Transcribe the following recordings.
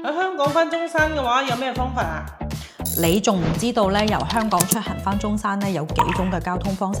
喺香港返中山嘅話，有咩方法啊？你仲唔知道咧？由香港出行返中山咧有幾種嘅交通方式？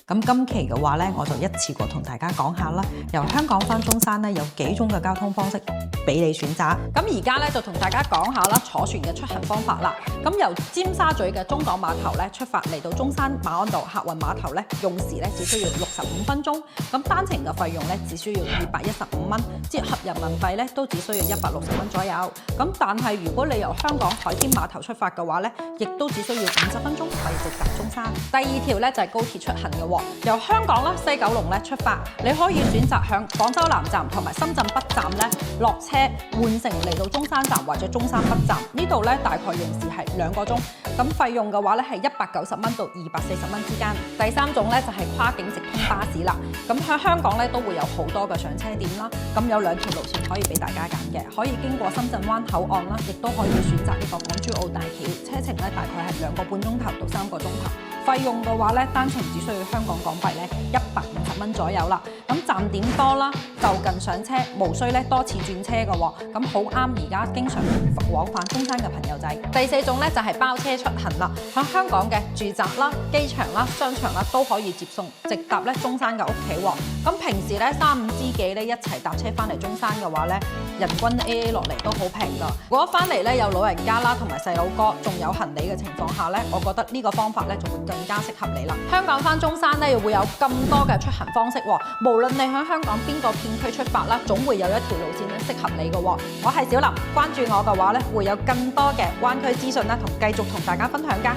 咁今期嘅話咧，我就一次過同大家講下啦。由香港返中山咧有幾種嘅交通方式俾你選擇。咁而家咧就同大家講下啦，坐船嘅出行方法啦。咁由尖沙咀嘅中港碼頭咧出發嚟到中山馬鞍道客運碼頭咧，用時咧只需要65分鐘。咁單程嘅費用咧只需要215蚊，折合人民幣咧都只需要160蚊左右。咁但係如果你由香港海天碼頭出發嘅話咧，亦都只需要50分鐘可以直達中山。第二條咧就係高鐵出行嘅喎。由香港啦西九龍咧出發，你可以選擇向廣州南站同埋深圳北站咧落車，換乘嚟到中山站或者中山北站。呢度咧大概用時係2個鐘，咁費用嘅話咧係190蚊到240蚊之間。第三種咧就係跨境直通巴士啦。咁喺香港咧都會有好多嘅上車點啦。咁有2條路線可以俾大家揀嘅，可以經過深圳灣口岸啦，亦都可以選擇呢個港珠澳大橋。車程咧大概係2個半鐘頭到3個鐘頭。費用嘅話咧，單程只需要香港港幣咧150蚊左右啦。咁站點多啦，就近上車，無需咧多次轉車嘅喎。咁好啱而家經常往返中山嘅朋友仔。第四種咧就係包車出行啦，喺香港嘅住宅啦、機場啦、商場啦都可以接送，直達咧中山嘅屋企喎。咁平時咧3、5知己咧一齊搭車翻嚟中山嘅話咧，人均 AA 落嚟都好平㗎。如果翻嚟咧有老人家啦同埋細佬哥，仲有行李嘅情況下咧，我覺得呢個方法咧就會更加適合你啦。香港返中山咧會有咁多嘅出行方式喎，無論你喺香港邊個片區出發啦，總會有一條路線咧適合你嘅喎。我係小林，關注我嘅話咧，會有更多嘅灣區資訊啦，繼續同大家分享㗎。